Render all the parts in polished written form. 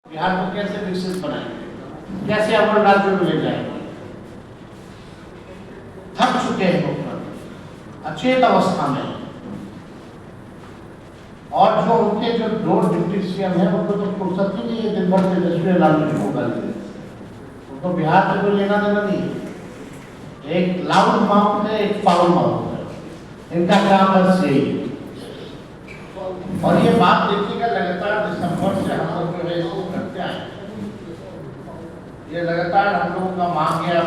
बिहार को कैसे विकसित बनाएंगे, कैसे अव्वल राज्य में ले जाएंगे। थक चुके हैं मुख्यमंत्री, अचेत अवस्था में, और जो उनके जो दो डिप्टी सीएम है उनको तो फुर्सत ही नहीं है दिन भर तेजस्वी लालू को गाली, उनको बिहार से कोई लेना देना नहीं है। एक लाउड माउथ है, एक फाउल माउथ है, इनका काम बस यही है। और ये बात देखिएगा लगातार दिसंबर से हम लोग जो है इसको करते आए, ये लगातार हम लोगों का मांग है,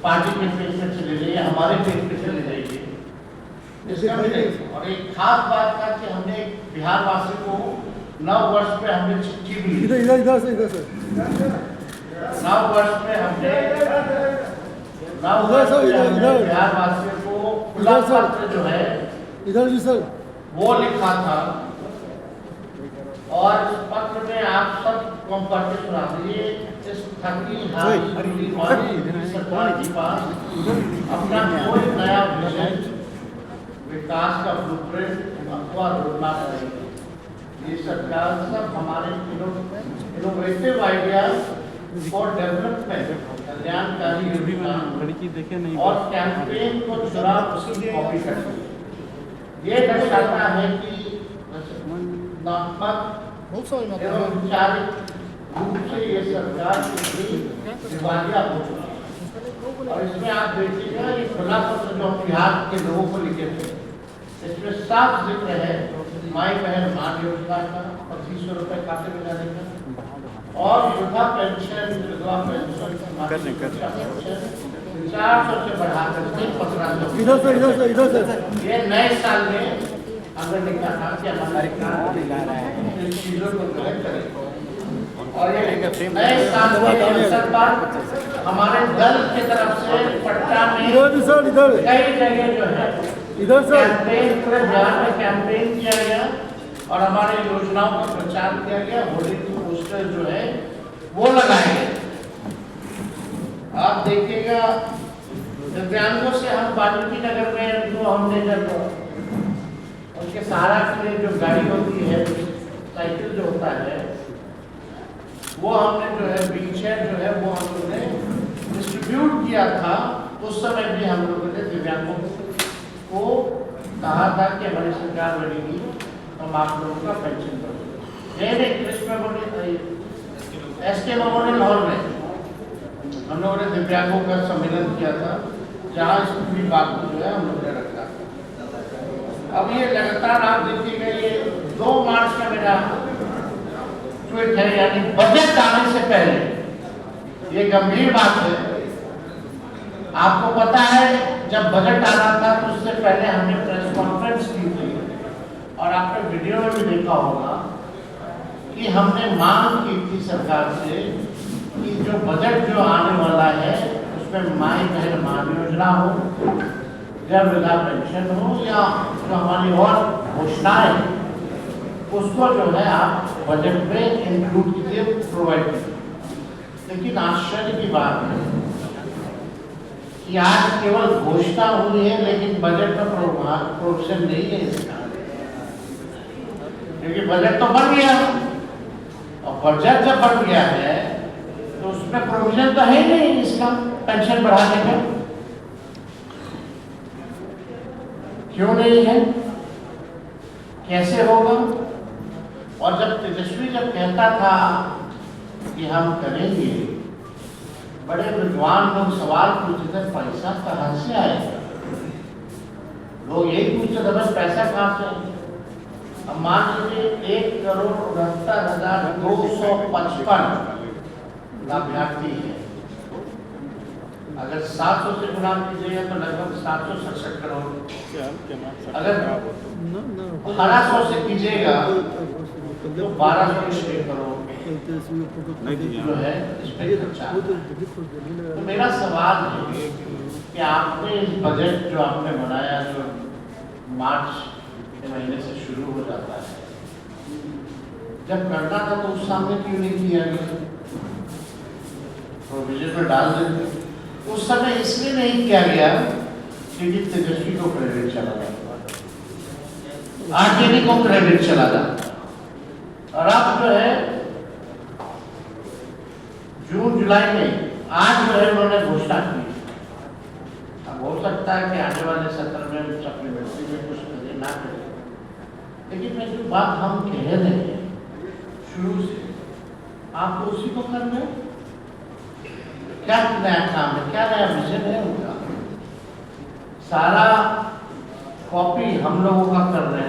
पार्टी के पेज में चले जाइए, हमारे पेज पे चले जाइए, इसका भी नहीं। और एक खास बात था कि हमने बिहार वासी को नव वर्ष पे हमने चिट्ठी भी ली, इधर से नव वर्ष पे हमने बिहार वासियों को खुला पत्र जो है इधर जी सर वो लिखा था, और इस पत्र में आप सब कम पढ़ के सुना दीजिए। इस थकी हारी सरकार के पास अपना कोई नया विजन, विकास का ब्लूप्रिंट अथवा रोडमैप नहीं है। ये सरकार सब हमारे इनोवेटिव आइडियाज फॉर डेवलपमेंट, कल्याणकारी योजना और कैंपेन को चुनाव उसकी कॉपी करती है। ये दर्शाता है कि एवं विचारिक रूप से ये सरकार दिवालिया हो चुकी है। और इसमें आप देखिएगा ये खुला पत्र जो बिहार के लोगों को लिखे थे, इसमें साफ जिक्र है माई बहन मान योजना का 2500 रुपए खाते में जाने का, और वृद्धा पेंशन, विधवा पेंशन 400 से बढ़ाकर 1500। इधर ये नए साल में हमने लिखा था कि हमारे इन चीजों को करेक्ट करें। और ये नए साल के अवसर पर हमारे दल की तरफ से पटना में कई जगह जो है कैंपेन, पूरे बिहार में कैंपेन किया गया और हमारे योजनाओं का प्रचार किया गया। होर्डिंग की पोस्टर जो है वो लगाए गए। आप देखिएगा दिव्यांगों से हम वाल्मीकि नगर में जो हमने जब उनके सहारा के लिए जो गाड़ी होती है, साइकिल जो होता है, वो हमने जो है व्हीलचेयर जो है वो हम लोगों ने डिस्ट्रीब्यूट किया था। उस समय भी हम लोगों ने दिव्यांगों को कहा था कि हमारी सरकार बनेगी हम आप लोगों का पेंशन करेंगे। कृष्ण SK मेमोरियल हॉल में हम लोगों ने दिव्यांगों का सम्मेलन किया था, जहाँ इस पूरी बात को जो है हम लोगों ने रखा। अब ये लगातार आप देखिएगा, ये 2 मार्च का मेरा ट्वीट है, यानी बजट आने से पहले। ये गंभीर बात है, आपको पता है जब बजट आना था तो उससे पहले हमने प्रेस कॉन्फ्रेंस की थी, और आपने वीडियो में भी देखा होगा कि हमने मांग की थी सरकार से कि जो बजट जो आने वाला है उसमें माई बहन मान योजना हो या वृद्धा पेंशन हो या जो हमारी और घोषणाएं, उसको जो है आप बजट में इंक्लूड कीजिए, प्रोवाइड कीजिए। लेकिन आश्चर्य की बात है कि आज केवल घोषणा हुई है लेकिन बजट में प्रोविजन नहीं है इसका, क्योंकि बजट तो बन गया, और बजट जब बन गया है तो उसमें प्रोविजन तो है ही नहीं इसका पेंशन बढ़ाने का। क्यों नहीं है, कैसे होगा? और जब तेजस्वी जब कहता था कि हम करेंगे, बड़े विद्वान लोग सवाल पूछते थे पैसा कहाँ से आएगा। लोग यही पूछते थे बस पैसा कहाँ से आएगा। अब मान लीजिए 1,69,255 लाभार्थी है, अगर 700 से गुणा कीजिएगा तो लगभग 767 करोड़। अगर 1200 से कीजिएगा तो 1206 करोड़ जो है इसमें खर्चा। तो मेरा सवाल है कि आपने इस बजट जो आपने बनाया, जो मार्च के महीने से शुरू हो जाता है, जब करना था तो उस सामने क्यों नहीं किया गया? प्रोविजन में डाल देते। उस समय इसलिए नहीं किया गया क्योंकि तेजस्वी को क्रेडिट चला जाता, आरजेडी को क्रेडिट चला जाता। और अब जो है जून जुलाई में आज जो है उन्होंने घोषणा की। अब हो सकता है कि आने वाले सत्र में सप्लीमेंट्री में कुछ करें ना करें, लेकिन मैं जो बात हम कह रहे हैं शुरू से, आप तो उसी को कर रहे हैं। क्या नया काम है, क्या नया विजन है उनका? सारा कॉपी हम लोगों का कर रहे हैं।